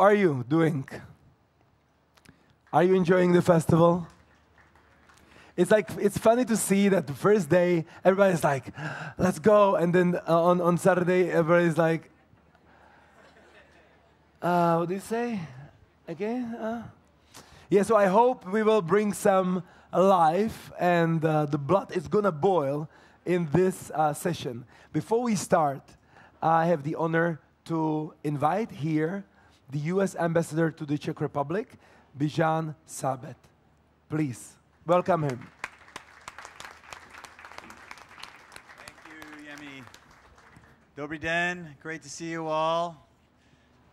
are you doing? Are you enjoying the festival? It's funny to see that the first day, everybody's like, let's go. And then on Saturday, everybody's like, what do you say? Again? Yeah, so I hope we will bring some life and the blood is gonna boil in this session. Before we start, I have the honor to invite here the US Ambassador to the Czech Republic, Bijan Sabet. Please, welcome him. Thank you, Yemi. Dobrý den, great to see you all.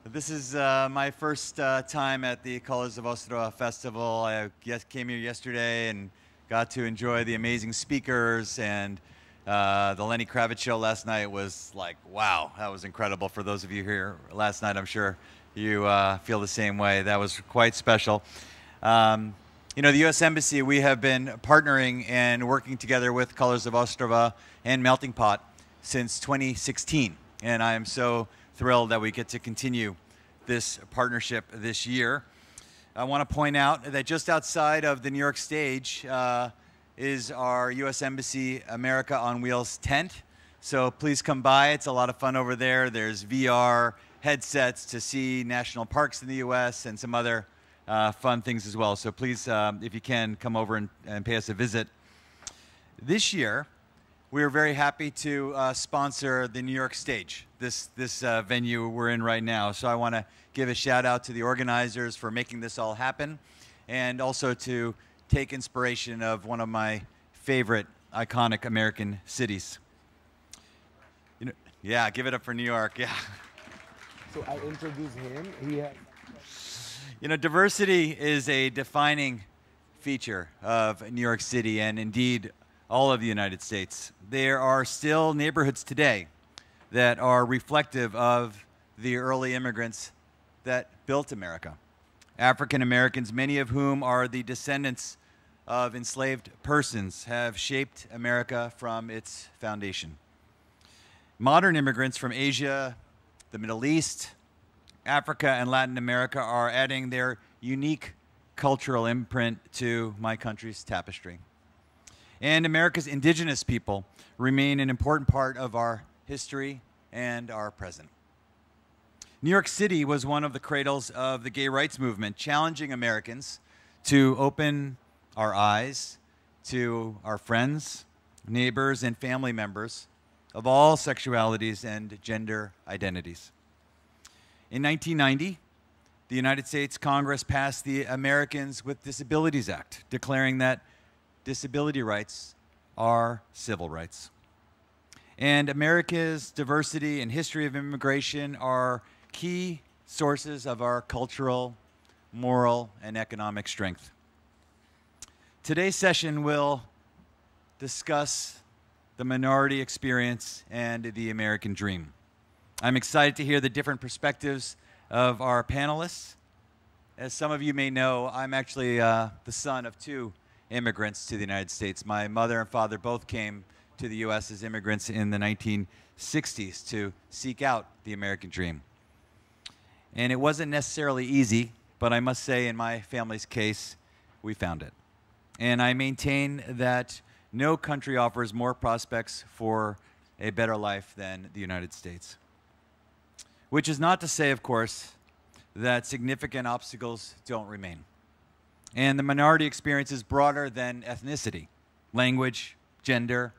This is my first time at the Colors of Ostrava Festival. I came here yesterday and got to enjoy the amazing speakers, and the Lenny Kravitz show last night was like, wow, that was incredible. For those of you here last night, I'm sure you feel the same way. That was quite special. You know, the U.S. Embassy, we have been partnering and working together with Colors of Ostrava and Meltingpot since 2016, and I am so thrilled that we get to continue this partnership this year. I want to point out that just outside of the New York stage is our U.S. Embassy America on Wheels tent. So please come by. It's a lot of fun over there. There's VR headsets to see national parks in the U.S. and some other fun things as well. So please, if you can, come over and pay us a visit. This year, we are very happy to sponsor the New York stage, this venue we're in right now. So I want to give a shout out to the organizers for making this all happen, and also to take inspiration of one of my favorite iconic American cities. You know, yeah, give it up for New York, yeah. So I introduce him. You know, diversity is a defining feature of New York City, and indeed all of the United States. There are still neighborhoods today that are reflective of the early immigrants that built America. African Americans, many of whom are the descendants of enslaved persons, have shaped America from its foundation. Modern immigrants from Asia, the Middle East, Africa, and Latin America are adding their unique cultural imprint to my country's tapestry. And America's indigenous people remain an important part of our history and our present. New York City was one of the cradles of the gay rights movement, challenging Americans to open our eyes to our friends, neighbors, and family members of all sexualities and gender identities. In 1990, the United States Congress passed the Americans with Disabilities Act, declaring that disability rights are civil rights. And America's diversity and history of immigration are key sources of our cultural, moral, and economic strength. Today's session will discuss the minority experience and the American dream. I'm excited to hear the different perspectives of our panelists. As some of you may know, I'm actually the son of two immigrants to the United States. My mother and father both came to the U.S. as immigrants in the 1960s to seek out the American dream. And it wasn't necessarily easy, but I must say in my family's case, we found it. And I maintain that no country offers more prospects for a better life than the United States. Which is not to say, of course, that significant obstacles don't remain. And the minority experience is broader than ethnicity. Language, gender,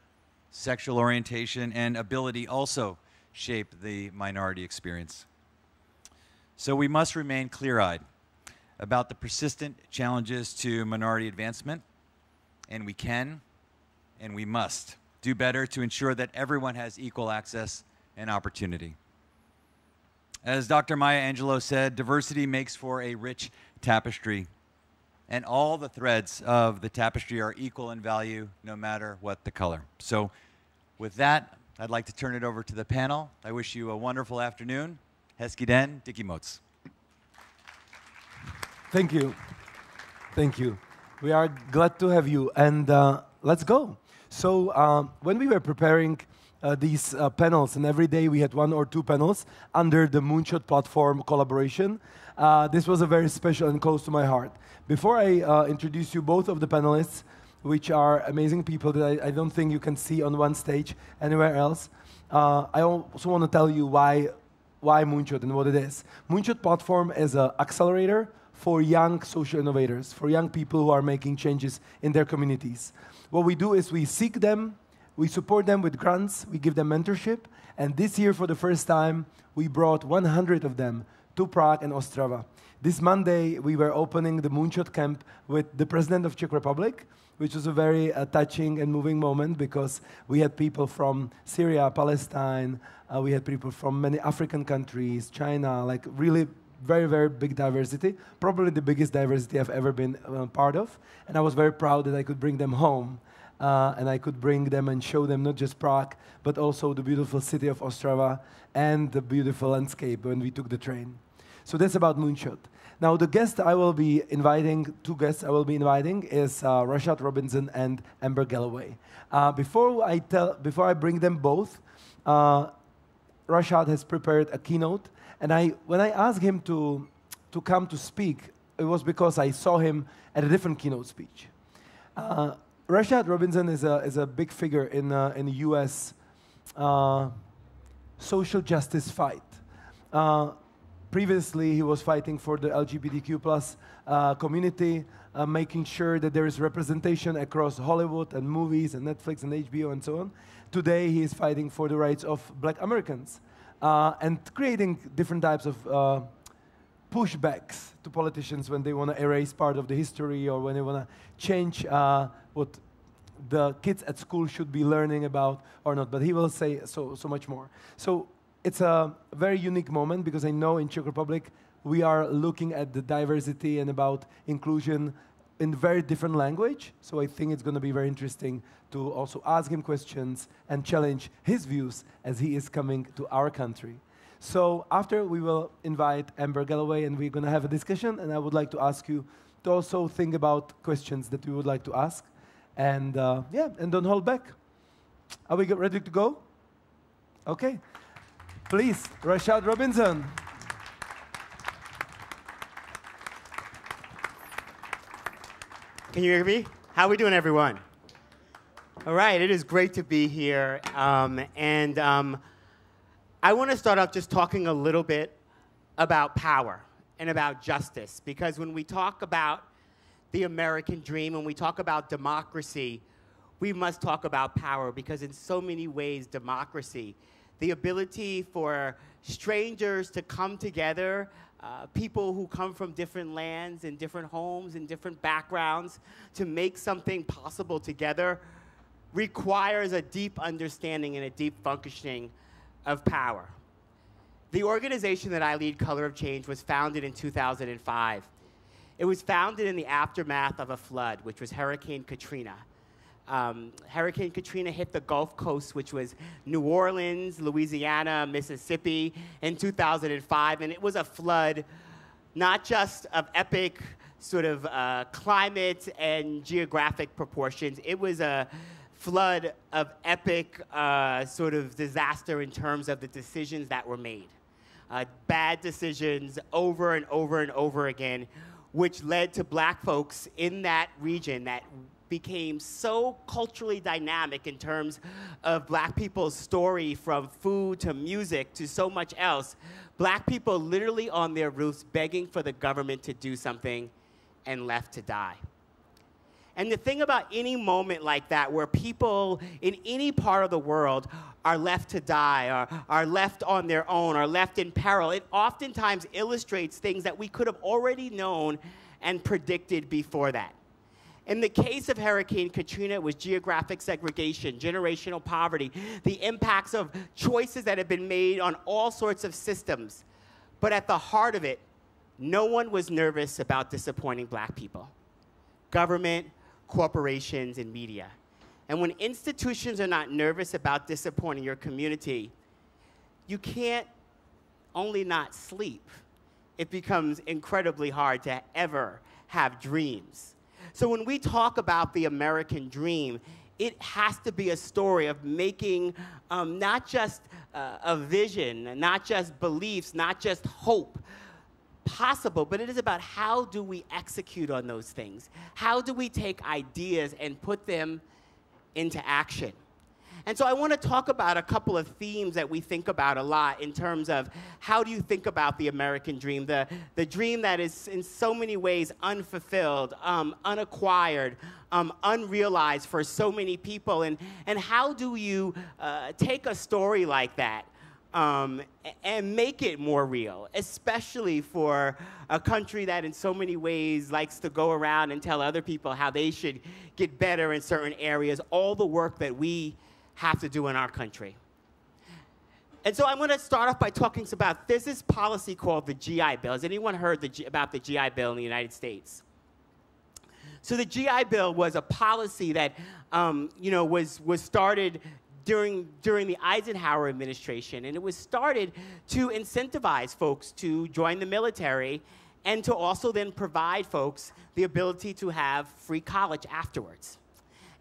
sexual orientation, and ability also shape the minority experience. So we must remain clear-eyed about the persistent challenges to minority advancement, and we can and we must do better to ensure that everyone has equal access and opportunity. As Dr. Maya Angelou said, diversity makes for a rich tapestry, and all the threads of the tapestry are equal in value, no matter what the color. So with that, I'd like to turn it over to the panel. I wish you a wonderful afternoon. Hezky den, díky moc. Thank you. Thank you. We are glad to have you, and let's go. So when we were preparing these panels, and every day we had 1 or 2 panels under the Moonshot Platform collaboration. This was a very special and close to my heart. Before I introduce you both of the panelists, which are amazing people that I don't think you can see on one stage anywhere else, I also want to tell you why Moonshot and what it is. Moonshot Platform is an accelerator for young social innovators, for young people who are making changes in their communities. What we do is we seek them, we support them with grants, we give them mentorship, and this year for the first time, we brought 100 of them to Prague and Ostrava. This Monday, we were opening the Moonshot camp with the President of Czech Republic, which was a very touching and moving moment because we had people from Syria, Palestine, we had people from many African countries, China, like really very, very big diversity, probably the biggest diversity I've ever been part of. And I was very proud that I could bring them home and I could bring them and show them not just Prague, but also the beautiful city of Ostrava and the beautiful landscape when we took the train. So that's about Moonshot. Now, the guest I will be inviting, 2 guests I will be inviting, is Rashad Robinson and Amber Galloway. Before I bring them both, Rashad has prepared a keynote, and when I asked him to come to speak, it was because I saw him at a different keynote speech. Rashad Robinson is a big figure in the U.S. Social justice fight. Previously, he was fighting for the LGBTQ+ community, making sure that there is representation across Hollywood and movies and Netflix and HBO and so on. Today, he is fighting for the rights of Black Americans and creating different types of pushbacks to politicians when they want to erase part of the history or when they want to change what the kids at school should be learning about or not. But he will say so much more. So it's a very unique moment because I know in Czech Republic we are looking at the diversity and about inclusion in very different language. So I think it's going to be very interesting to also ask him questions and challenge his views as he is coming to our country. So after we will invite Amber Galloway and we're going to have a discussion, and I would like to ask you to also think about questions that we would like to ask. And yeah, and don't hold back. Are we ready to go? Okay. Please, Rashad Robinson. Can you hear me? How are we doing, everyone? All right, it is great to be here. I want to start off just talking a little bit about power and about justice, because when we talk about the American dream, when we talk about democracy, we must talk about power, because in so many ways, democracy, the ability for strangers to come together, people who come from different lands and different homes and different backgrounds, to make something possible together requires a deep understanding and a deep functioning of power. The organization that I lead, Color of Change, was founded in 2005. It was founded in the aftermath of a flood, which was Hurricane Katrina. Hurricane Katrina hit the Gulf Coast, which was New Orleans, Louisiana, Mississippi, in 2005. And it was a flood not just of epic sort of climate and geographic proportions. It was a flood of epic sort of disaster in terms of the decisions that were made. Bad decisions over and over and over again, which led to black folks in that region that became so culturally dynamic in terms of black people's story, from food to music to so much else. Black people literally on their roofs begging for the government to do something and left to die. And the thing about any moment like that, where people in any part of the world are left to die, or are left on their own, are left in peril, it oftentimes illustrates things that we could have already known and predicted before that. In the case of Hurricane Katrina, it was geographic segregation, generational poverty, the impacts of choices that have been made on all sorts of systems. But at the heart of it, no one was nervous about disappointing black people. Government, corporations, and media. And when institutions are not nervous about disappointing your community, you can't only not sleep. It becomes incredibly hard to ever have dreams. So when we talk about the American dream, it has to be a story of making not just a vision, not just beliefs, not just hope possible, but it is about how do we execute on those things? How do we take ideas and put them into action? And so I want to talk about a couple of themes that we think about a lot in terms of how do you think about the American dream, the dream that is in so many ways unfulfilled, unacquired, unrealized for so many people, and how do you take a story like that and make it more real, especially for a country that in so many ways likes to go around and tell other people how they should get better in certain areas, all the work that we have to do in our country. And so I'm going to start off by talking about, there's this policy called the GI Bill. Has anyone heard about the GI Bill in the United States? So the GI Bill was a policy that was started during the Eisenhower administration, and it was started to incentivize folks to join the military and to also then provide folks the ability to have free college afterwards.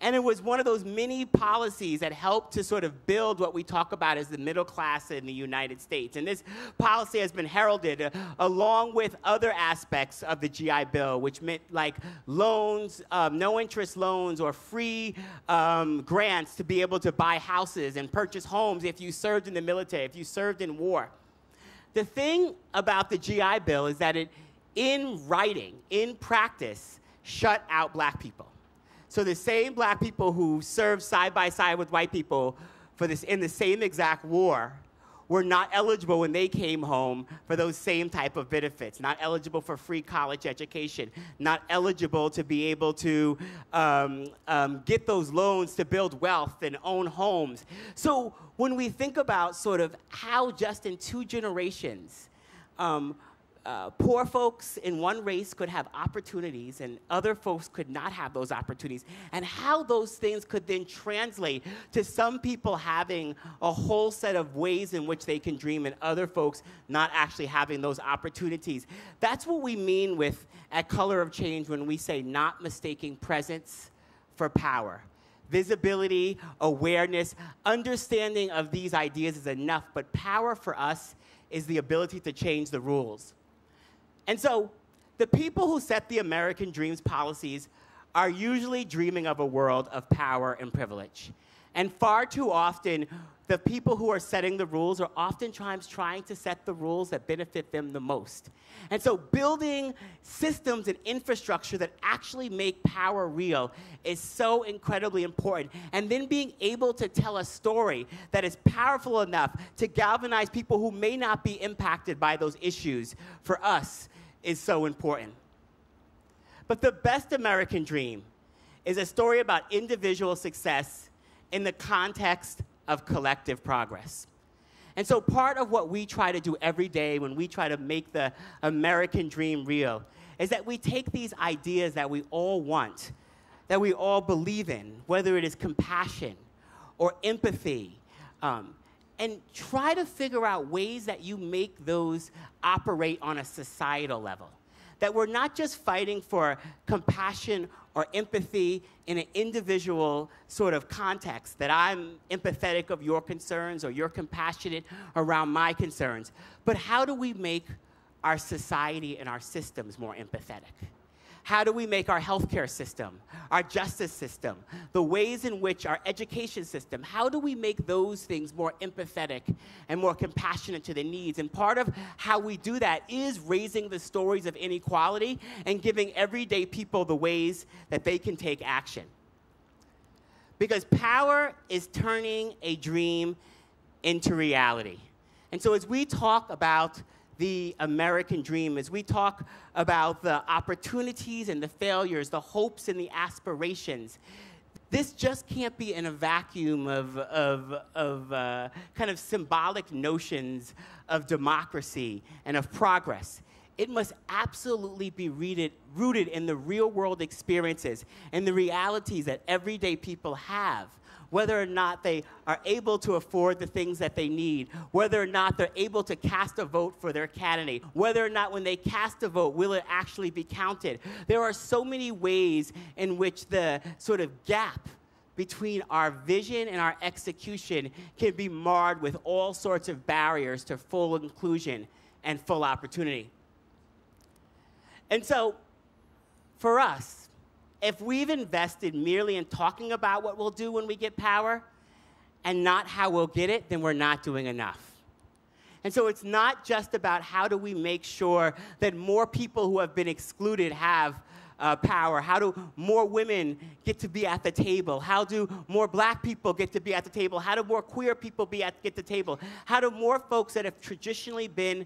And it was one of those many policies that helped to sort of build what we talk about as the middle class in the United States. And this policy has been heralded along with other aspects of the GI Bill, which meant like loans, no interest loans, or free grants to be able to buy houses and purchase homes if you served in the military, if you served in war. The thing about the GI Bill is that it, in writing, in practice, shut out black people. So the same black people who served side by side with white people for this in the same exact war were not eligible when they came home for those same type of benefits, not eligible for free college education, not eligible to be able to get those loans to build wealth and own homes. So when we think about sort of how just in 2 generations, poor folks in one race could have opportunities and other folks could not have those opportunities, and how those things could then translate to some people having a whole set of ways in which they can dream and other folks not actually having those opportunities. That's what we mean with at Color of Change when we say not mistaking presence for power. Visibility, awareness, understanding of these ideas is enough, but power for us is the ability to change the rules. And so the people who set the American Dream's policies are usually dreaming of a world of power and privilege. And far too often, the people who are setting the rules are oftentimes trying to set the rules that benefit them the most. And so building systems and infrastructure that actually make power real is so incredibly important. And then being able to tell a story that is powerful enough to galvanize people who may not be impacted by those issues for us is so important. But the best American dream is a story about individual success in the context of collective progress. And so part of what we try to do every day when we try to make the American dream real is that we take these ideas that we all want, that we all believe in, whether it is compassion or empathy, and try to figure out ways that you make those operate on a societal level. That we're not just fighting for compassion or empathy in an individual sort of context, that I'm empathetic of your concerns or you're compassionate around my concerns, but how do we make our society and our systems more empathetic? How do we make our healthcare system, our justice system, the ways in which our education system, how do we make those things more empathetic and more compassionate to the needs? And part of how we do that is raising the stories of inequality and giving everyday people the ways that they can take action. Because power is turning a dream into reality. And so as we talk about the American dream, as we talk about the opportunities and the failures, the hopes and the aspirations, this just can't be in a vacuum of kind of symbolic notions of democracy and of progress. It must absolutely be rooted in the real-world experiences and the realities that everyday people have, whether or not they are able to afford the things that they need, whether or not they're able to cast a vote for their candidate, whether or not when they cast a vote, will it actually be counted? There are so many ways in which the sort of gap between our vision and our execution can be marred with all sorts of barriers to full inclusion and full opportunity. And so, for us, if we've invested merely in talking about what we'll do when we get power and not how we'll get it, then we're not doing enough. And so it's not just about how do we make sure that more people who have been excluded have power. How do more women get to be at the table? How do more black people get to be at the table? How do more queer people get the table? How do more folks that have traditionally been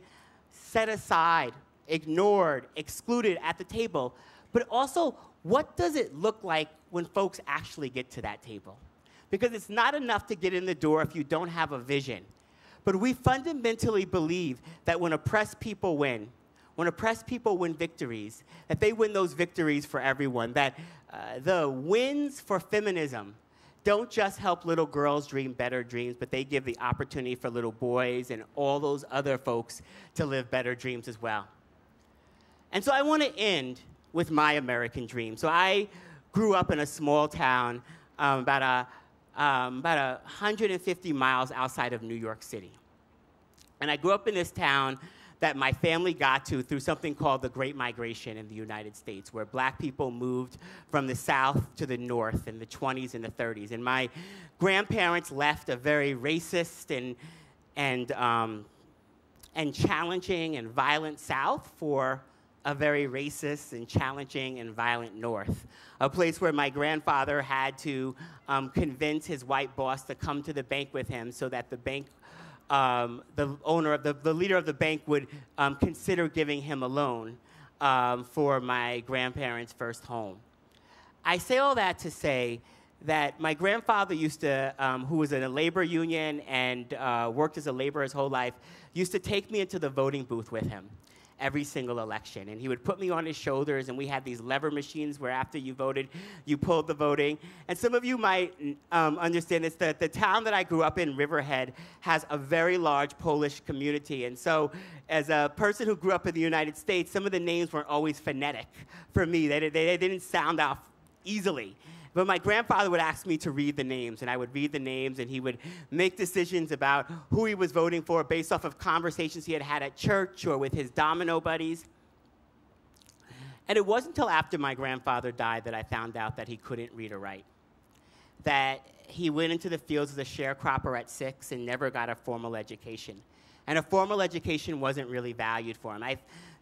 set aside, ignored, excluded at the table? But also, what does it look like when folks actually get to that table? Because it's not enough to get in the door if you don't have a vision. But we fundamentally believe that when oppressed people win, when oppressed people win victories, that they win those victories for everyone, that the wins for feminism don't just help little girls dream better dreams, but they give the opportunity for little boys and all those other folks to live better dreams as well. And so I want to end with my American dream. So I grew up in a small town about 150 miles outside of New York City. And I grew up in this town that my family got to through something called the Great Migration in the United States, where black people moved from the South to the North in the 20s and the 30s. And my grandparents left a very racist and challenging and violent South for a very racist and challenging and violent North, a place where my grandfather had to convince his white boss to come to the bank with him so that the bank the leader of the bank would consider giving him a loan for my grandparents' first home. I say all that to say that my grandfather used to, who was in a labor union and worked as a laborer his whole life, used to take me into the voting booth with him every single election. And he would put me on his shoulders, and we had these lever machines where after you voted, you pulled the voting. And some of you might understand this, that the town that I grew up in, Riverhead, has a very large Polish community. And so as a person who grew up in the United States, some of the names weren't always phonetic for me. They didn't sound out easily. But my grandfather would ask me to read the names, and I would read the names, and he would make decisions about who he was voting for based off of conversations he had had at church or with his domino buddies. And it wasn't until after my grandfather died that I found out that he couldn't read or write, that he went into the fields as a sharecropper at 6 and never got a formal education. And a formal education wasn't really valued for him. I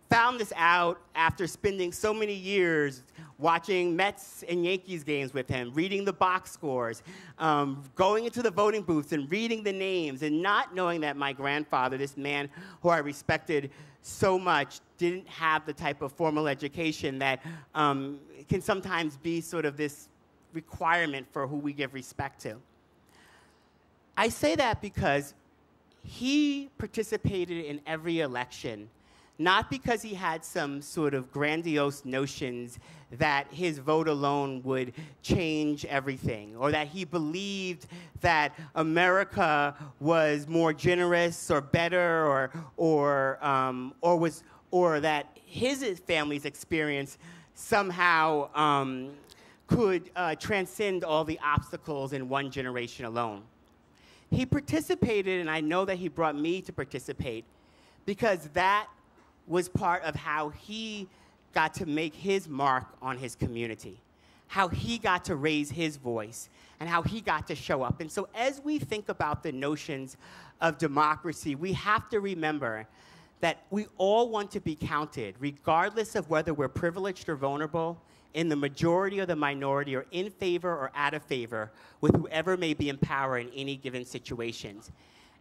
found this out after spending so many years watching Mets and Yankees games with him, reading the box scores, going into the voting booths and reading the names, and not knowing that my grandfather, this man who I respected so much, didn't have the type of formal education that can sometimes be sort of this requirement for who we give respect to. I say that because he participated in every election, not because he had some sort of grandiose notions that his vote alone would change everything, or that he believed that America was more generous or better, or that his family's experience somehow could transcend all the obstacles in one generation alone. He participated, and I know that he brought me to participate, because that was part of how he got to make his mark on his community, how he got to raise his voice, and how he got to show up. And so as we think about the notions of democracy, we have to remember that we all want to be counted, regardless of whether we're privileged or vulnerable, in the majority or the minority, or in favor or out of favor with whoever may be in power in any given situations.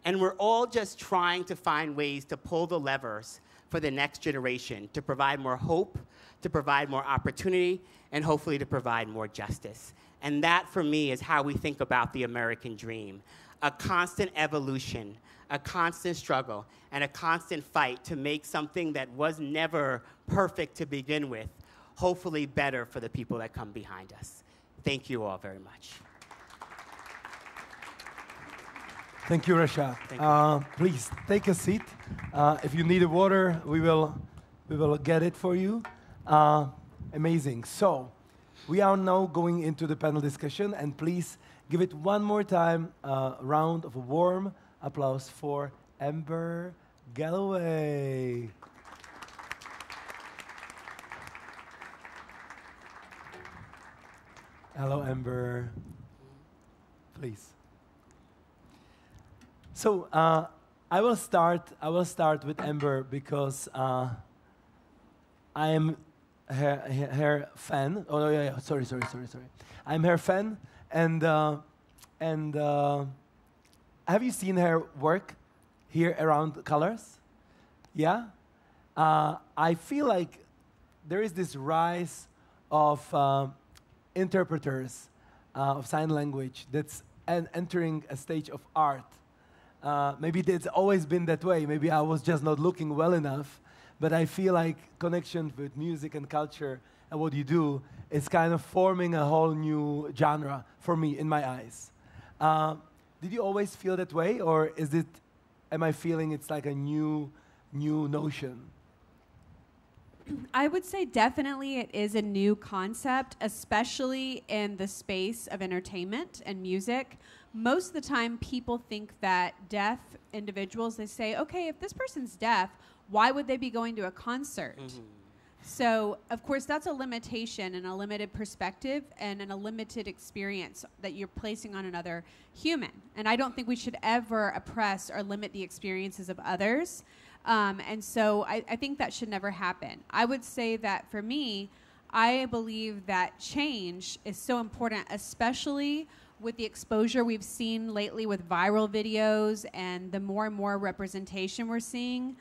And we're all just trying to find ways to pull the levers for the next generation, to provide more hope, to provide more opportunity, and hopefully to provide more justice. And that, for me, is how we think about the American dream. A constant evolution, a constant struggle, and a constant fight to make something that was never perfect to begin with, hopefully better for the people that come behind us. Thank you all very much. Thank you, Rashad. Thank you. Please take a seat. If you need water, we will get it for you. Amazing. So, we are now going into the panel discussion, and please give it one more time a round of a warm applause for Amber Galloway. Hello, Amber. Please. So I will start with Amber because I am her fan. Oh yeah. Sorry. I'm her fan, and have you seen her work here around Colors? Yeah. I feel like there is this rise of interpreters of sign language that's entering a stage of art. Maybe it's always been that way. Maybe I was just not looking well enough. But I feel like connection with music and culture and what you do is kind of forming a whole new genre for me in my eyes. Did you always feel that way, or am I feeling it's like a new notion? I would say definitely it is a new concept, especially in the space of entertainment and music. Most of the time people think that deaf individuals, they say, okay, if this person's deaf, why would they be going to a concert? Mm-hmm. So, of course, that's a limitation and a limited perspective and a limited experience that you're placing on another human. And I don't think we should ever oppress or limit the experiences of others. And so I think that should never happen. I would say that for me, I believe that change is so important, especially with the exposure we've seen lately with viral videos and the more and more representation we're seeing.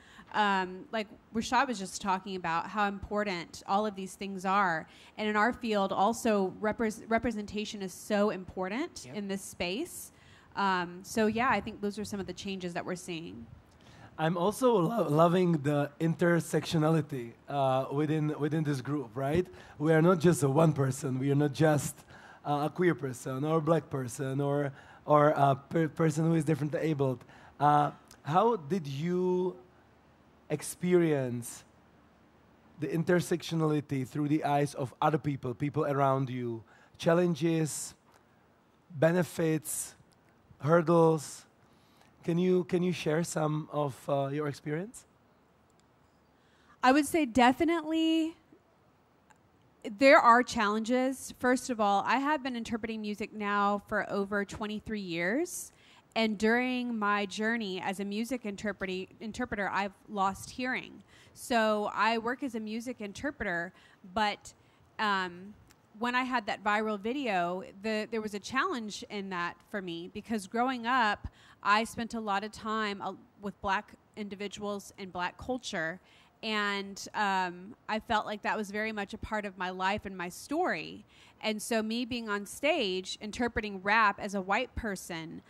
Like Rashad was just talking about how important all of these things are. And in our field, also, representation is so important in this space. So yeah, I think those are some of the changes that we're seeing. I'm also loving the intersectionality within this group, right? We are not just a one person. We are not just a queer person or a black person or a person who is differently abled. How did you experience the intersectionality through the eyes of other people around you? Challenges, benefits, hurdles? Can you share some of your experience? I would say definitely there are challenges. First of all, I have been interpreting music now for over 23 years. And during my journey as a music interpreter, I've lost hearing. So I work as a music interpreter, but when I had that viral video, there was a challenge in that for me, because growing up, I spent a lot of time with black individuals and black culture, and I felt like that was very much a part of my life and my story. And so me being on stage interpreting rap as a white person,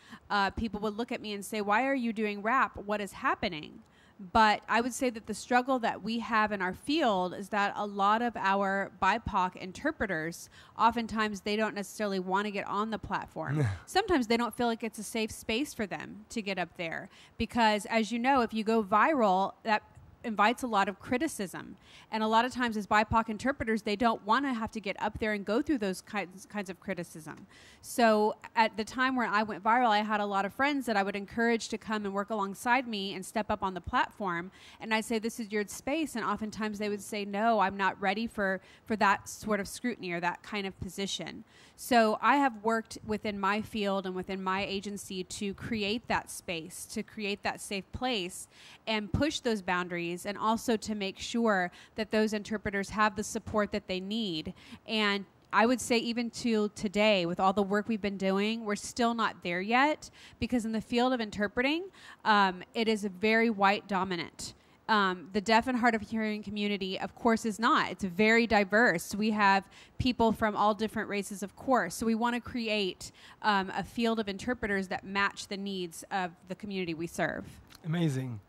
people would look at me and say, "Why are you doing rap? What is happening?" But I would say that the struggle that we have in our field is that a lot of our BIPOC interpreters, oftentimes they don't necessarily want to get on the platform. Sometimes they don't feel like it's a safe space for them to get up there. Because as you know, if you go viral, that invites a lot of criticism. And a lot of times as BIPOC interpreters, they don't want to have to get up there and go through those kinds of criticism. So at the time where I went viral, I had a lot of friends that I would encourage to come and work alongside me and step up on the platform. And I'd say, this is your space. And oftentimes they would say, no, I'm not ready for that sort of scrutiny or that kind of position. So I have worked within my field and within my agency to create that space, to create that safe place and push those boundaries, and also to make sure that those interpreters have the support that they need. And I would say even to today, with all the work we've been doing, we're still not there yet, because in the field of interpreting, it is a very white dominant. The deaf and hard of hearing community, of course, is not. It's very diverse. We have people from all different races, of course. So we want to create a field of interpreters that match the needs of the community we serve. Amazing.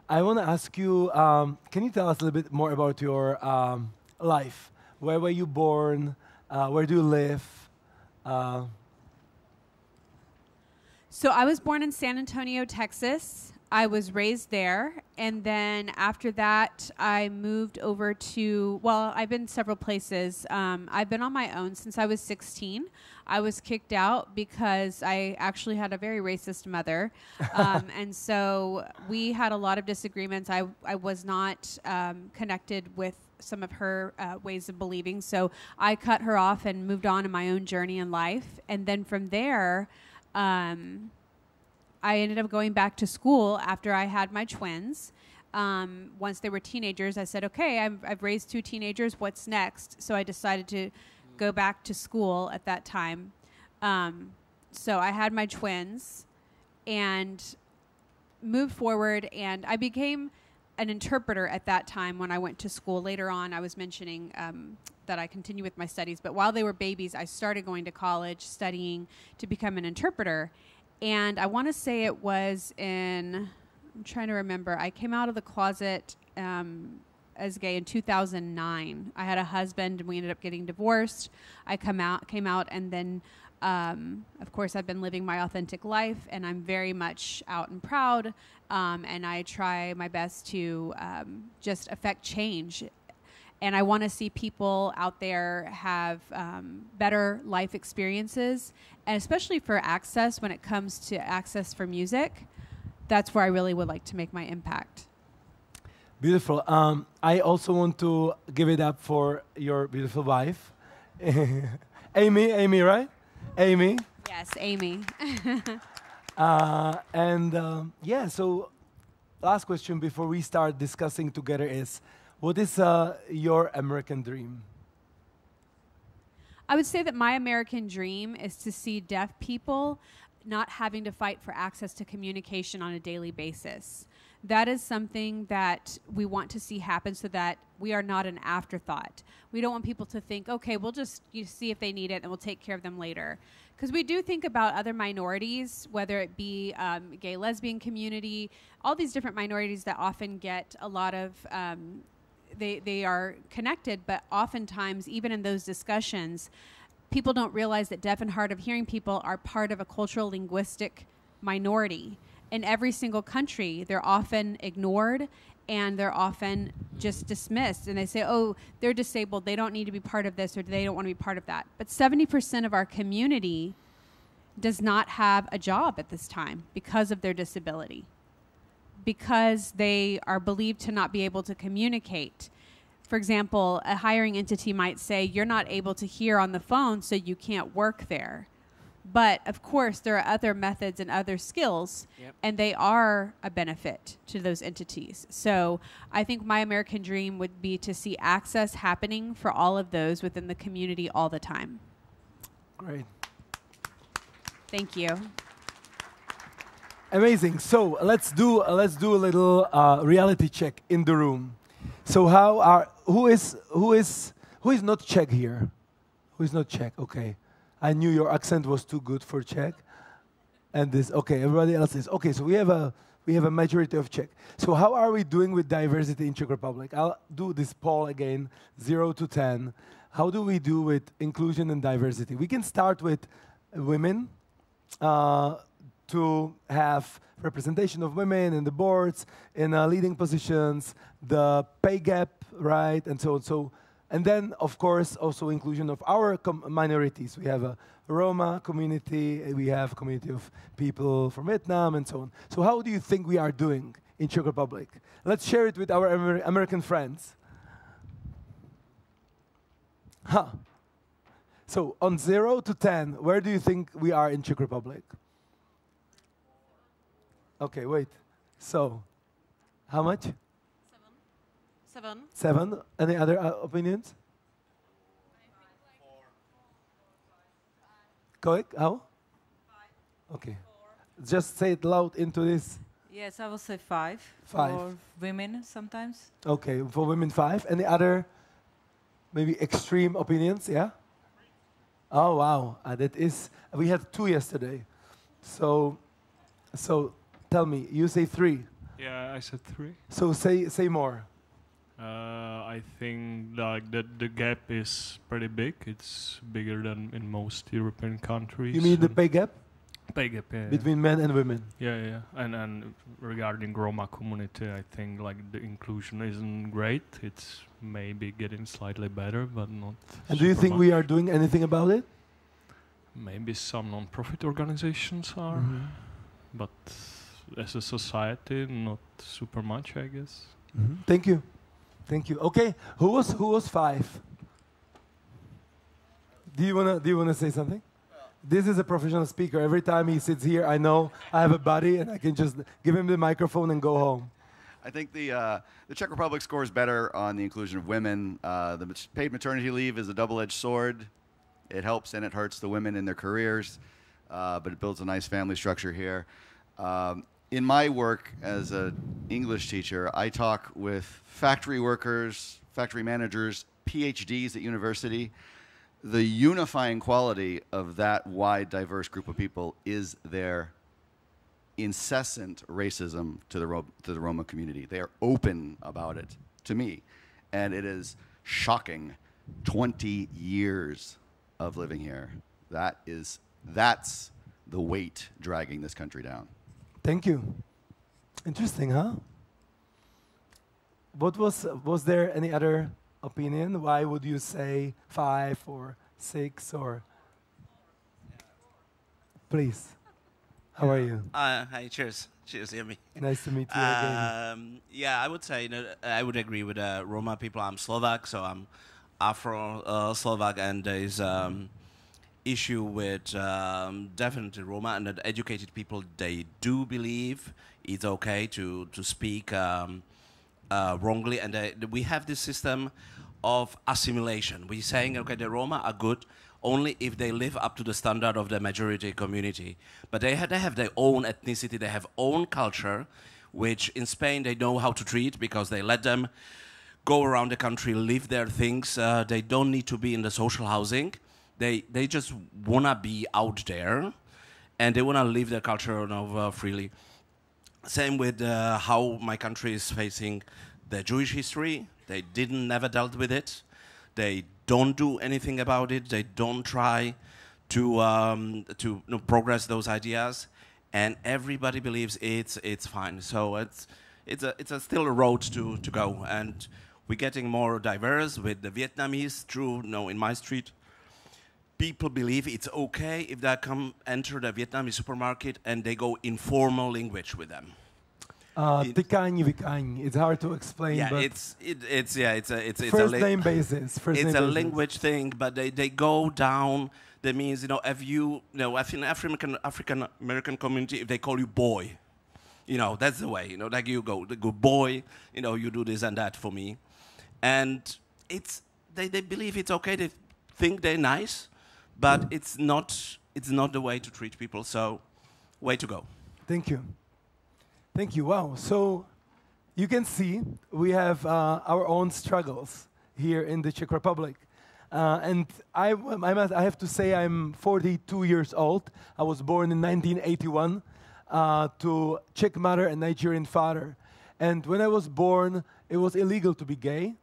I want to ask you, can you tell us a little bit more about your life? Where were you born? Where do you live? So I was born in San Antonio, Texas. I was raised there, and then after that, I moved over to, well, I've been several places. I've been on my own since I was 16. I was kicked out because I actually had a very racist mother, and so we had a lot of disagreements. I was not connected with some of her ways of believing, so I cut her off and moved on in my own journey in life. And then from there, I ended up going back to school after I had my twins. Once they were teenagers, I said, okay, I've raised 2 teenagers. What's next? So I decided to go back to school at that time. So I had my twins and moved forward, and I became an interpreter at that time when I went to school. Later on, I was mentioning that I continue with my studies. But while they were babies, I started going to college, studying to become an interpreter. And I want to say it was I'm trying to remember, I came out of the closet as gay in 2009. I had a husband, and we ended up getting divorced. I came out, and then, of course, I've been living my authentic life, and I'm very much out and proud, and I try my best to just affect change. And I want to see people out there have better life experiences, and especially for access when it comes to access for music. That's where I really would like to make my impact. Beautiful. I also want to give it up for your beautiful wife, Amy, right? Amy. Yes, Amy. Yeah, so last question before we start discussing together is, what is your American dream? I would say that my American dream is to see deaf people not having to fight for access to communication on a daily basis. That is something that we want to see happen so that we are not an afterthought. We don't want people to think, okay, we'll just see if they need it and we'll take care of them later. Because we do think about other minorities, whether it be gay, lesbian community, all these different minorities that often get a lot of they are connected, but oftentimes, even in those discussions, people don't realize that deaf and hard of hearing people are part of a cultural linguistic minority. In every single country, they're often ignored and they're often just dismissed. And they say, oh, they're disabled, they don't need to be part of this, or they don't want to be part of that. But 70% of our community does not have a job at this time because of their disability, because they are believed to not be able to communicate. For example, a hiring entity might say, you're not able to hear on the phone, so you can't work there. But, of course, there are other methods and other skills, and they are a benefit to those entities. So I think my American dream would be to see access happening for all of those within the community all the time. Great. Thank you. Amazing. So let's do a little reality check in the room. So who is not Czech here? Who is not Czech? Okay. I knew your accent was too good for Czech. And this, okay, everybody else is. Okay, so we have a majority of Czech. So how are we doing with diversity in Czech Republic? I'll do this poll again, 0 to 10. How do we do with inclusion and diversity? We can start with women, to have representation of women in the boards, in leading positions, the pay gap, right, and so on. So, and then, of course, also inclusion of our minorities. We have a Roma community, we have a community of people from Vietnam, and so on. So how do you think we are doing in Czech Republic? Let's share it with our American friends. Huh. So on 0 to 10, where do you think we are in Czech Republic? Okay, wait. So, how much? 7. 7. Any other opinions? 4. Correct? How? 5. Okay. 4. Just say it loud into this. Yes, I will say 5. 5. For women sometimes. Okay, for women 5. Any other maybe extreme opinions? Yeah? Oh, wow. That is, we had 2 yesterday. So tell me, you say 3. Yeah, I said 3. So say more. I think like the gap is pretty big. It's bigger than in most European countries. You mean the pay gap? pay gap, yeah. between men and women. Yeah. And regarding Roma community, I think like the inclusion isn't great. It's maybe getting slightly better, but not. And do you super think much. we are doing anything about it? Maybe some non-profit organizations are, but as a society, not super much, I guess. Thank you. Thank you. Okay, who was 5? Do you wanna say something? This is a professional speaker. Every time he sits here, I know I have a buddy, and I can just give him the microphone and go home. I think the Czech Republic scores better on the inclusion of women. The paid maternity leave is a double-edged sword. It helps and it hurts the women in their careers, but it builds a nice family structure here. In my work as an English teacher, I talk with factory workers, factory managers, PhDs at university. The unifying quality of that wide, diverse group of people is their incessant racism to the Roma community. They are open about it to me, and it is shocking. 20 years of living here. That's the weight dragging this country down. Thank you. Interesting, huh? What was there any other opinion? Why would you say 5 or 6 or? Please. How are you? Hi, cheers. Cheers, hear me. Nice to meet you again. Yeah, I would say, I would agree with Roma people. I'm Slovak, so I'm Afro-Slovak, and there's issue with definitely Roma and that educated people. They do believe it's okay to speak wrongly, and we have this system of assimilation. We're saying, okay, the Roma are good only if they live up to the standard of the majority community. But they have their own ethnicity, they have own culture, which in Spain they know how to treat because they let them go around the country, live their things. They don't need to be in the social housing. They just wanna be out there, and they wanna live their culture freely. Same with how my country is facing the Jewish history. They never dealt with it. They don't do anything about it. They don't try to progress those ideas, and everybody believes it's fine. So it's still a road to go, and we're getting more diverse with the Vietnamese. True, in my street, people believe it's okay if they enter the Vietnamese supermarket and they go informal language with them. Tykání, vykání. It's hard to explain. Yeah, but it's a first name basis. It's a language thing, but they go down. That means if in African American community, if they call you boy, that's the way. Like you go boy. You do this and that for me, and they believe it's okay. They think they're nice, but it's not the way to treat people. So, way to go. Thank you. Thank you. Wow. So you can see we have our own struggles here in the Czech Republic. And I have to say I'm 42 years old. I was born in 1981 to Czech mother and Nigerian father. And when I was born, it was illegal to be gay.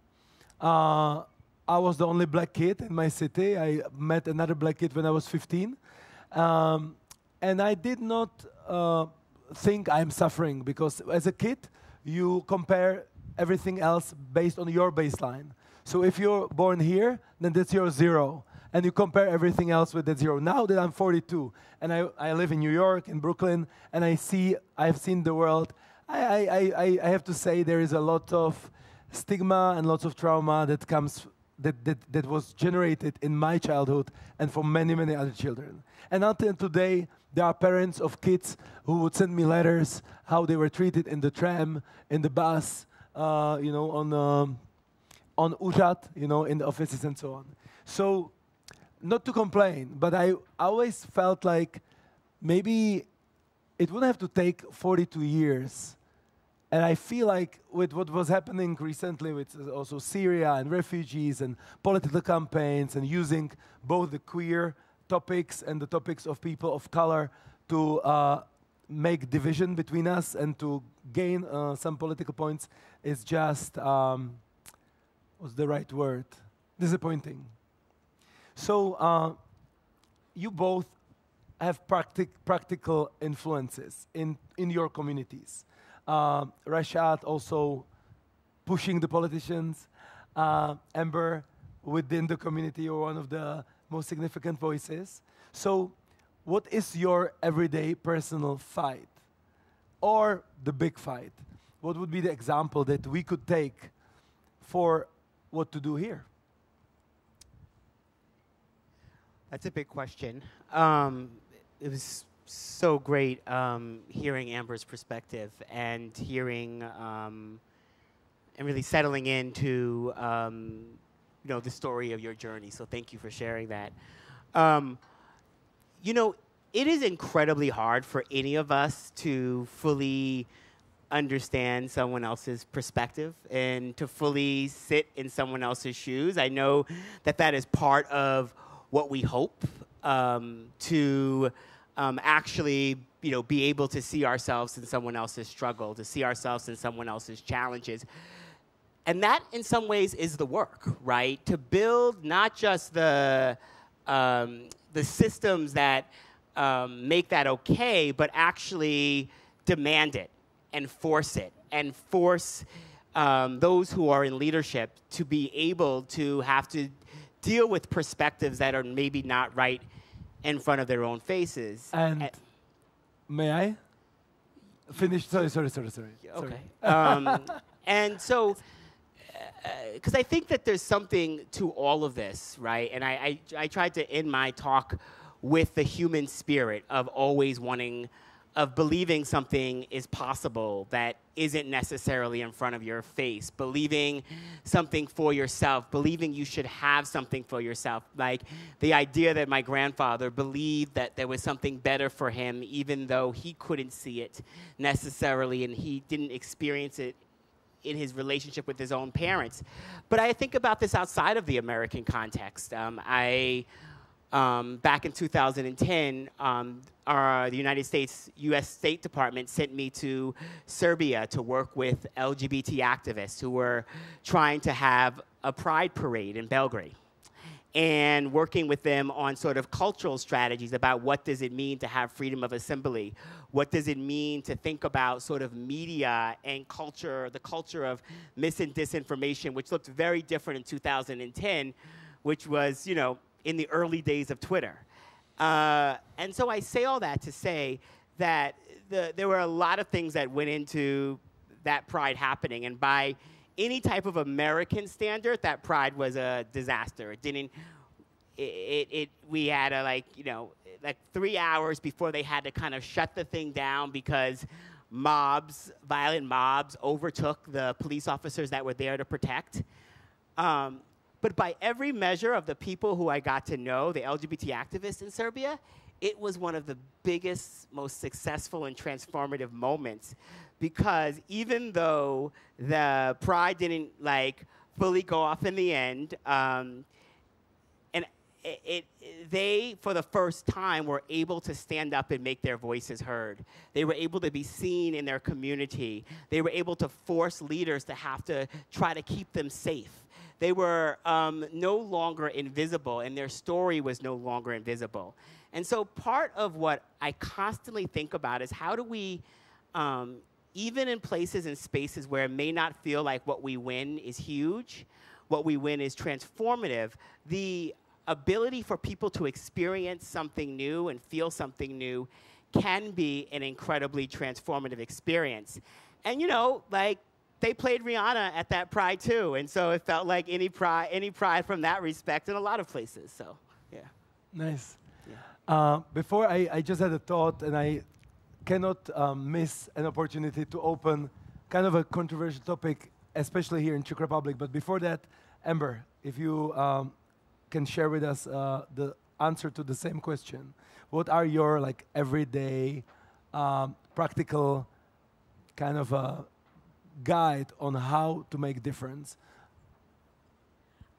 I was the only black kid in my city. I met another black kid when I was 15. And I did not think I'm suffering, because as a kid, you compare everything else based on your baseline. So if you're born here, then that's your 0. And you compare everything else with that 0. Now that I'm 42, and I live in New York, in Brooklyn, and I've seen the world, I have to say there is a lot of stigma and lots of trauma that was generated in my childhood and for many, many other children. And until today, there are parents of kids who would send me letters how they were treated in the tram, in the bus, on úřad, in the offices and so on. So, not to complain, but I always felt like maybe it wouldn't have to take 42 years. And I feel like with what was happening recently with also Syria and refugees and political campaigns and using both the queer topics and the topics of people of color to make division between us and to gain some political points is just, what's the right word? Disappointing. So you both have practical influences in your communities. Rashad also pushing the politicians. Amber, within the community, you're one of the most significant voices. So what is your everyday personal fight or the big fight? What would be the example that we could take for what to do here? That's a big question. It was so great hearing Amber's perspective and hearing and really settling into the story of your journey. So thank you for sharing that. It is incredibly hard for any of us to fully understand someone else's perspective and to fully sit in someone else's shoes. I know that is part of what we hope to actually, be able to see ourselves in someone else's struggle, to see ourselves in someone else's challenges. And that, in some ways, is the work, right? To build not just the systems that make that okay, but actually demand it and force those who are in leadership to be able to have to deal with perspectives that are maybe not right in front of their own faces. And may I finish? Sorry. Okay. And so, because I think that there's something to all of this, right? And I tried to end my talk with the human spirit of always wanting, of believing something is possible that isn't necessarily in front of your face, believing something for yourself, believing you should have something for yourself. Like the idea that my grandfather believed that there was something better for him, even though he couldn't see it necessarily and he didn't experience it in his relationship with his own parents. But I think about this outside of the American context. Back in 2010, the United States U.S. State Department sent me to Serbia to work with LGBT activists who were trying to have a pride parade in Belgrade, and working with them on sort of cultural strategies about what does it mean to have freedom of assembly, what does it mean to think about sort of media and culture, the culture of mis and disinformation, which looked very different in 2010, which was, in the early days of Twitter. And so I say all that to say that there were a lot of things that went into that pride happening. And by any type of American standard, that pride was a disaster. It didn't, we had like 3 hours before they had to kind of shut the thing down because violent mobs overtook the police officers that were there to protect. But by every measure of the people who I got to know, the LGBT activists in Serbia, it was one of the biggest, most successful and transformative moments, because even though the pride didn't fully go off in the end, they, for the first time, were able to stand up and make their voices heard. They were able to be seen in their community. They were able to force leaders to have to try to keep them safe. They were no longer invisible, and their story was no longer invisible. And so part of what I constantly think about is how do we, even in places and spaces where it may not feel like what we win is huge, what we win is transformative, the ability for people to experience something new and feel something new can be an incredibly transformative experience. And they played Rihanna at that pride too, and so it felt like any pride from that respect in a lot of places. So, yeah. Nice. Yeah. Before I just had a thought, and I cannot miss an opportunity to open kind of a controversial topic, especially here in Czech Republic. But before that, Amber, if you can share with us the answer to the same question, what are your everyday practical kind of guide on how to make difference?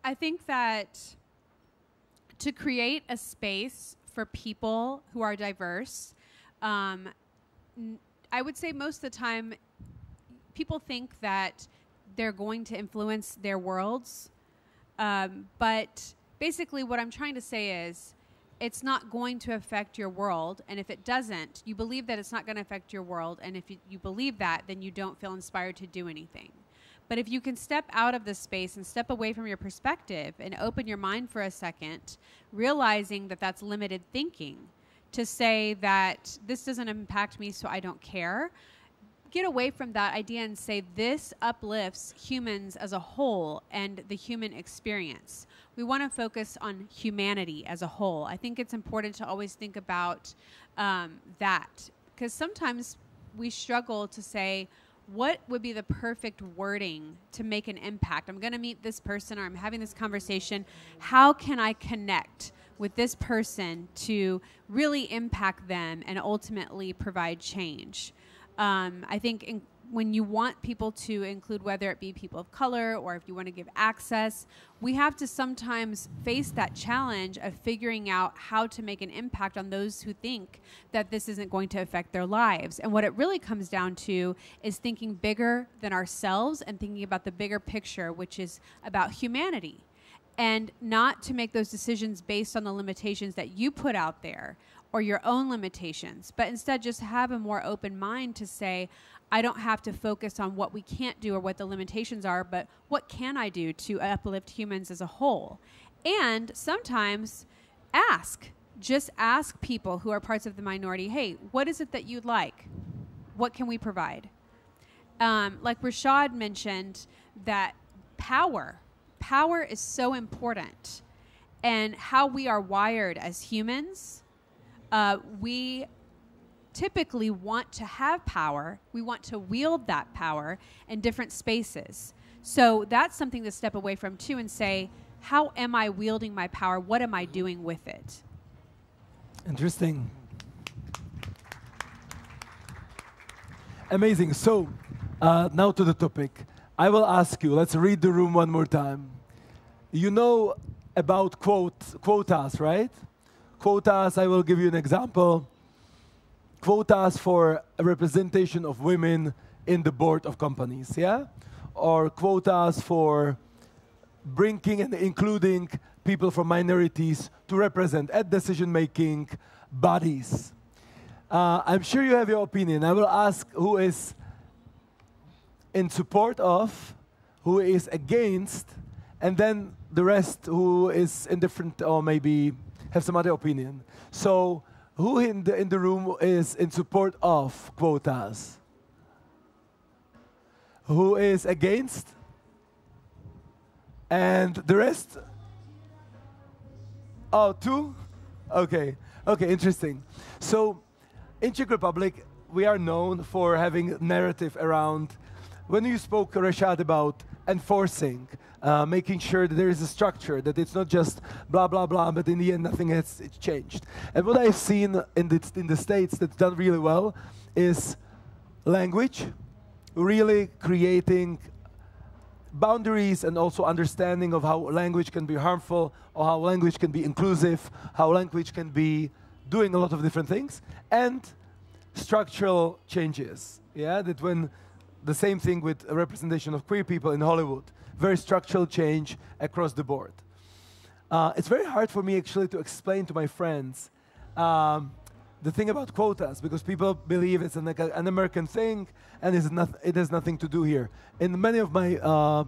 I think that to create a space for people who are diverse, I would say most of the time people think that they're going to influence their worlds. But basically what I'm trying to say is it's not going to affect your world. And if it doesn't, you believe that it's not going to affect your world. And if you believe that, then you don't feel inspired to do anything. But if you can step out of this space and step away from your perspective and open your mind for a second, realizing that that's limited thinking, to say that this doesn't impact me, so I don't care, get away from that idea and say this uplifts humans as a whole and the human experience. We want to focus on humanity as a whole. I think it's important to always think about that, because sometimes we struggle to say, what would be the perfect wording to make an impact? I'm going to meet this person, or I'm having this conversation. How can I connect with this person to really impact them and ultimately provide change? I think when you want people to include, whether it be people of color or if you want to give access, we have to sometimes face that challenge of figuring out how to make an impact on those who think that this isn't going to affect their lives. And what it really comes down to is thinking bigger than ourselves and thinking about the bigger picture, which is about humanity. And not to make those decisions based on the limitations that you put out there or your own limitations, but instead just have a more open mind to say, I don't have to focus on what we can't do or what the limitations are, but what can I do to uplift humans as a whole? And sometimes just ask people who are parts of the minority, hey, what is it that you'd like? What can we provide? Like Rashad mentioned, that power is so important. And how we are wired as humans, we typically want to have power. We want to wield that power in different spaces. So that's something to step away from too and say, how am I wielding my power? What am I doing with it? Interesting. Amazing. So now to the topic. I will ask you, let's read the room one more time. You know about quotas, right? Quotas, I will give you an example. Quotas for a representation of women in the board of companies, yeah? Or quotas for bringing and including people from minorities to represent at decision-making bodies. I'm sure you have your opinion. I will ask who is in support of, who is against, and then the rest who is indifferent or maybe have some other opinion. So who in the room is in support of quotas? Who is against? And the rest? Oh, two? Okay, interesting. So in Czech Republic, we are known for having narrative around, when you spoke, Rashad, about enforcing, making sure that there is a structure, that it's not just blah, blah, blah, but in the end, nothing has changed. And what I've seen in the States that's done really well is language, really creating boundaries and also understanding of how language can be harmful or how language can be inclusive, how language can be doing a lot of different things, and structural changes. Yeah, that when the same thing with a representation of queer people in Hollywood, very structural change across the board. It's very hard for me actually to explain to my friends the thing about quotas, because people believe it's an American thing and it has nothing to do here. In many of my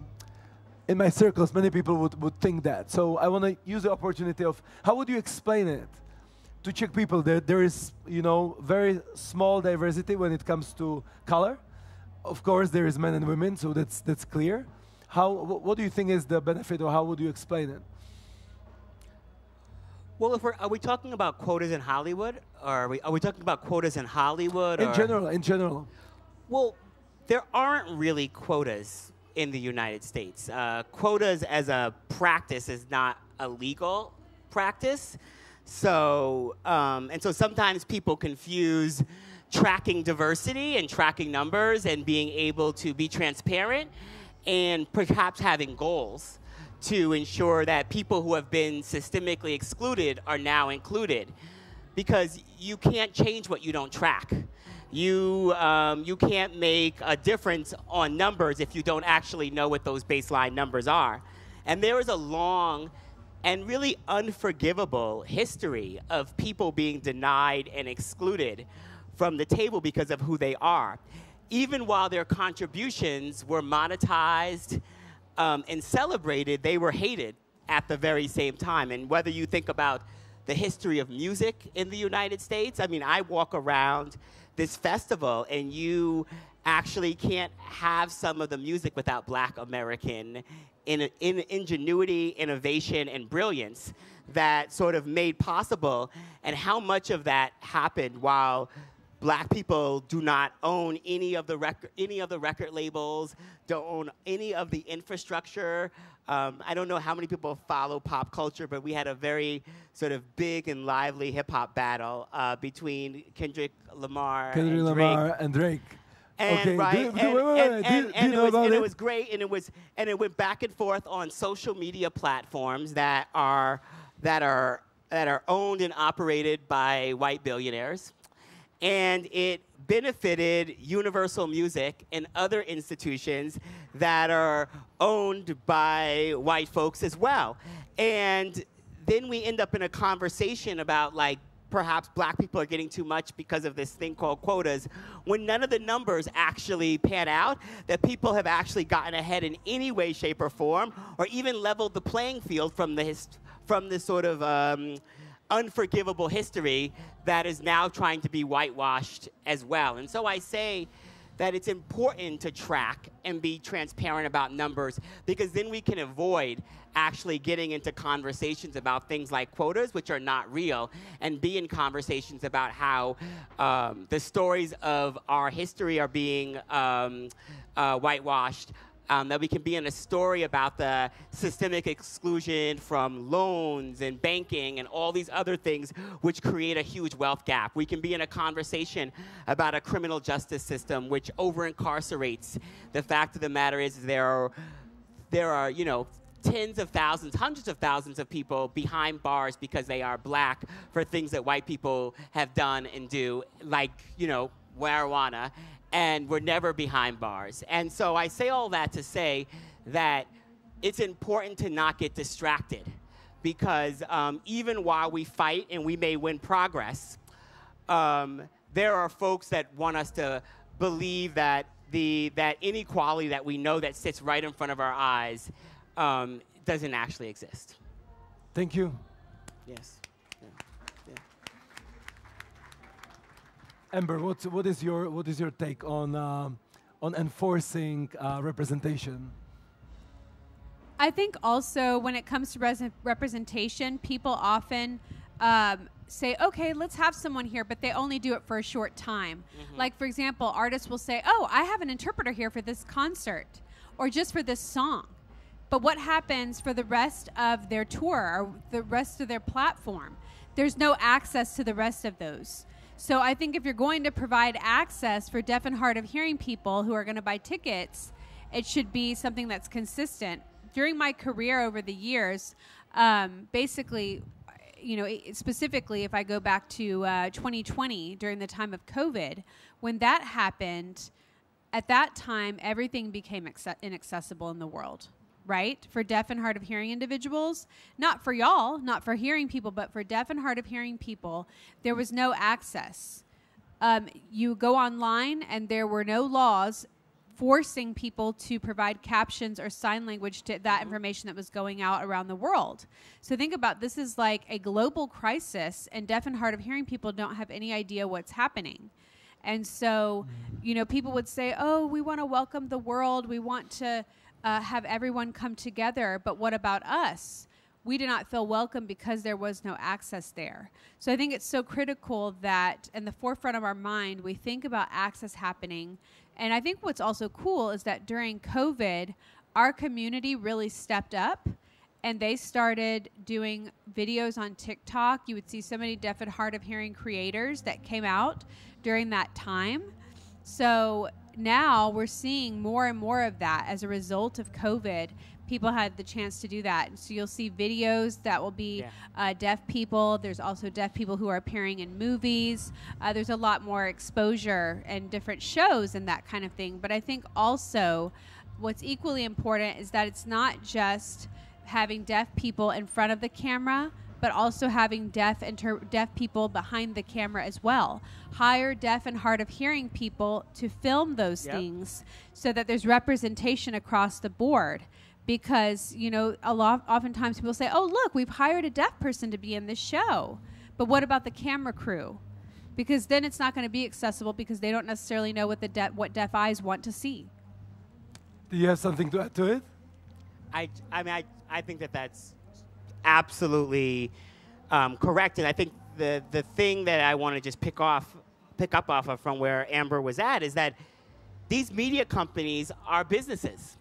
in my circles, many people would think that. So I want to use the opportunity of how would you explain it to Czech people? There is, you know, very small diversity when it comes to color. Of course, there is men and women, so that's clear. What do you think is the benefit, or how would you explain it? Well, are we talking about quotas in Hollywood, or are we talking about quotas in Hollywood? In general. Well, there aren't really quotas in the United States. Quotas as a practice is not a legal practice. So, and so sometimes people confuse tracking diversity and tracking numbers and being able to be transparent and perhaps having goals to ensure that people who have been systemically excluded are now included. Because you can't change what you don't track. You can't make a difference on numbers if you don't actually know what those baseline numbers are. And there is a long and really unforgivable history of people being denied and excluded from the table because of who they are. Even while their contributions were monetized and celebrated, they were hated at the very same time. And whether you think about the history of music in the United States, I mean, I walk around this festival and you actually can't have some of the music without Black American in ingenuity, innovation, and brilliance that sort of made possible, and how much of that happened while Black people do not own any of the record labels, don't own any of the infrastructure. I don't know how many people follow pop culture, but we had a very sort of big and lively hip hop battle between Kendrick Lamar and Drake. And okay. right, and it was great, and it went back and forth on social media platforms that are owned and operated by white billionaires, and it benefited Universal Music and other institutions that are owned by white folks as well. And then we end up in a conversation about, like, perhaps Black people are getting too much because of this thing called quotas, when none of the numbers actually pan out, that people have actually gotten ahead in any way, shape, or form, or even leveled the playing field from this sort of unforgivable history that is now trying to be whitewashed as well. And so I say that it's important to track and be transparent about numbers, because then we can avoid actually getting into conversations about things like quotas, which are not real, and be in conversations about how the stories of our history are being whitewashed, that we can be in a story about the systemic exclusion from loans and banking and all these other things which create a huge wealth gap. We can be in a conversation about a criminal justice system which over-incarcerates. The fact of the matter is there are, you know, tens of thousands, hundreds of thousands of people behind bars because they are Black for things that white people have done and do, like, you know, marijuana, and we're never behind bars. And so I say all that to say that it's important to not get distracted, because even while we fight and we may win progress, there are folks that want us to believe that that inequality that we know that sits right in front of our eyes doesn't actually exist. Thank you. Yes. Yeah. Yeah. Amber, what is your take on enforcing representation? I think also when it comes to representation, people often say, okay, let's have someone here, but they only do it for a short time. Mm-hmm. Like, for example, artists will say, oh, I have an interpreter here for this concert or just for this song. But what happens for the rest of their tour or the rest of their platform? There's no access to the rest of those. So I think if you're going to provide access for deaf and hard of hearing people who are going to buy tickets, it should be something that's consistent. During my career over the years, basically, you know, specifically if I go back to 2020 during the time of COVID, when that happened, at that time, everything became inaccessible in the world. Right? For deaf and hard of hearing individuals, not for y'all, not for hearing people, but for deaf and hard of hearing people, there was no access. You go online and there were no laws forcing people to provide captions or sign language to that information that was going out around the world. So think about this is like a global crisis, and deaf and hard of hearing people don't have any idea what's happening. And so, you know, people would say, oh, we want to welcome the world. We want to have everyone come together, but what about us? We did not feel welcome because there was no access there. So I think it's so critical that in the forefront of our mind, we think about access happening. And I think what's also cool is that during COVID, our community really stepped up and they started doing videos on TikTok. You would see so many deaf and hard of hearing creators that came out during that time. So now we're seeing more and more of that as a result of COVID. People had the chance to do that. So you'll see videos that will be deaf people. There's also deaf people who are appearing in movies. There's a lot more exposure and different shows and that kind of thing. But I think also what's equally important is that it's not just having deaf people in front of the camera, but also having deaf people behind the camera as well. Hire deaf and hard of hearing people to film those things so that there's representation across the board. Because, you know, oftentimes people say, oh, look, we've hired a deaf person to be in this show. But what about the camera crew? Because then it's not going to be accessible because they don't necessarily know what what deaf eyes want to see. Do you have something to add to it? I mean, I think that that's absolutely correct. And I think the thing that I want to just pick up off of from where Amber was at is that these media companies are businesses.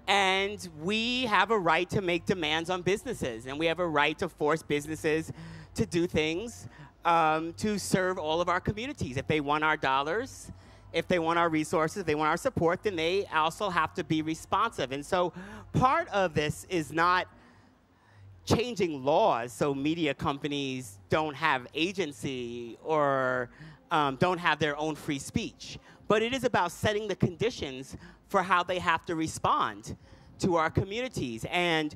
And we have a right to make demands on businesses. And we have a right to force businesses to do things to serve all of our communities. If they want our dollars, if they want our resources, if they want our support, then they also have to be responsive. And so part of this is not changing laws so media companies don't have agency or don't have their own free speech. But it is about setting the conditions for how they have to respond to our communities. And,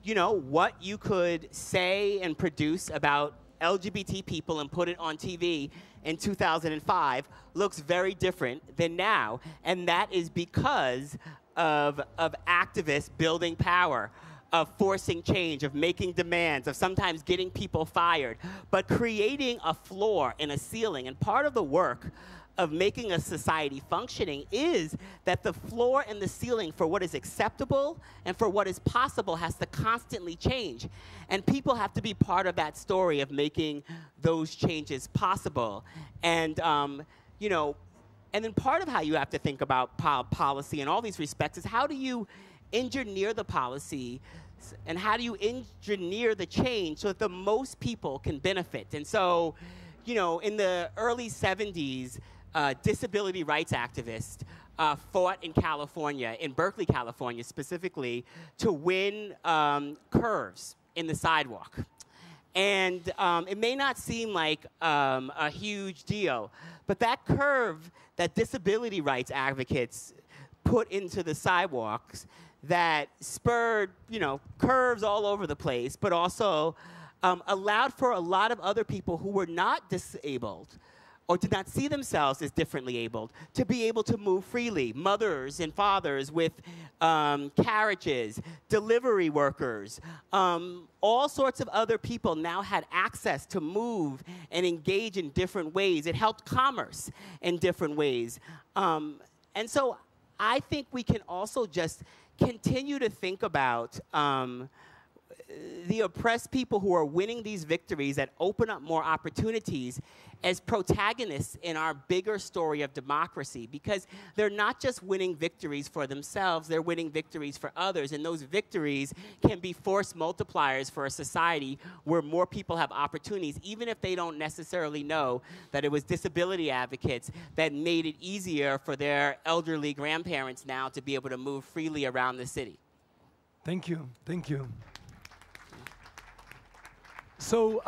you know, what you could say and produce about LGBT people and put it on TV in 2005 looks very different than now. And that is because of activists building power, of forcing change, of making demands, of sometimes getting people fired, but creating a floor and a ceiling. And part of the work of making a society functioning is that the floor and the ceiling for what is acceptable and for what is possible has to constantly change. And people have to be part of that story of making those changes possible. And, you know, and then part of how you have to think about policy in all these respects is how do you engineer the policy and how do you engineer the change so that the most people can benefit? And so, you know, in the early 70s, disability rights activists fought in California, in Berkeley, California specifically, to win curves in the sidewalk. And it may not seem like a huge deal, but that curve that disability rights advocates put into the sidewalks that spurred, you know, curves all over the place, but also allowed for a lot of other people who were not disabled or did not see themselves as differently abled to be able to move freely. Mothers and fathers with carriages, delivery workers, all sorts of other people now had access to move and engage in different ways. It helped commerce in different ways. And so I think we can also just continue to think about the oppressed people who are winning these victories that open up more opportunities as protagonists in our bigger story of democracy, because they're not just winning victories for themselves, they're winning victories for others, and those victories can be force multipliers for a society where more people have opportunities, even if they don't necessarily know that it was disability advocates that made it easier for their elderly grandparents now to be able to move freely around the city. Thank you, thank you. So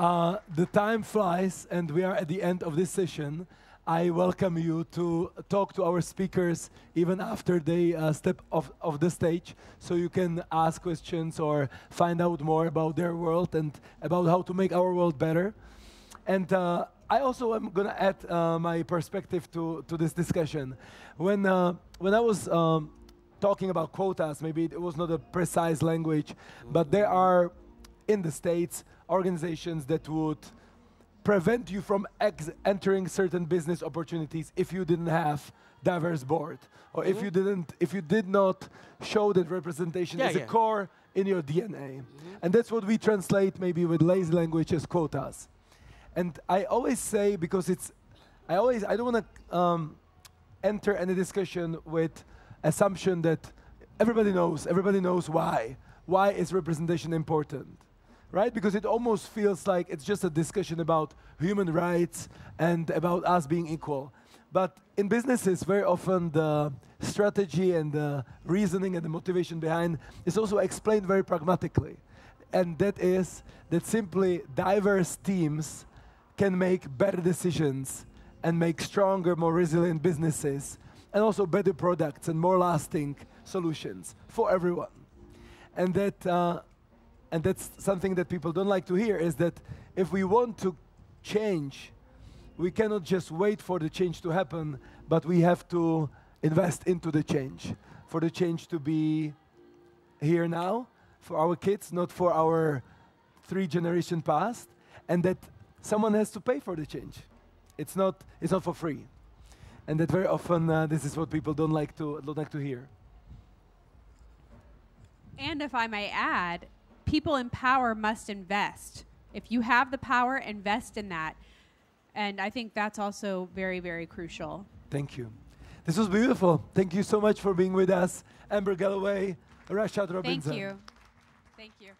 the time flies, and we are at the end of this session. I welcome you to talk to our speakers even after they step off the stage, so you can ask questions or find out more about their world and about how to make our world better. And I also am going to add my perspective to this discussion. When I was talking about quotas, maybe it was not a precise language, but there are, in the States, organizations that would prevent you from entering certain business opportunities if you didn't have diverse board, or if you did not show that representation as a core in your DNA. And that's what we translate maybe with lazy language as quotas. And I always say, because I don't want to enter any discussion with assumption that everybody knows why. Why is representation important? Right? Because it almost feels like it's just a discussion about human rights and about us being equal. But in businesses, very often the strategy and the reasoning and the motivation behind is also explained very pragmatically. And that is that simply diverse teams can make better decisions and make stronger, more resilient businesses, and also better products and more lasting solutions for everyone. And that's something that people don't like to hear, is that if we want to change, we cannot just wait for the change to happen, but we have to invest into the change, for the change to be here now, for our kids, not for our 3 generations past, and that someone has to pay for the change. It's not for free. And that very often this is what people don't like to hear. And if I may add, people in power must invest. If you have the power, invest in that. And I think that's also very, very crucial. Thank you. This was beautiful. Thank you so much for being with us. Amber Galloway, Rashad Robinson. Thank you. Thank you.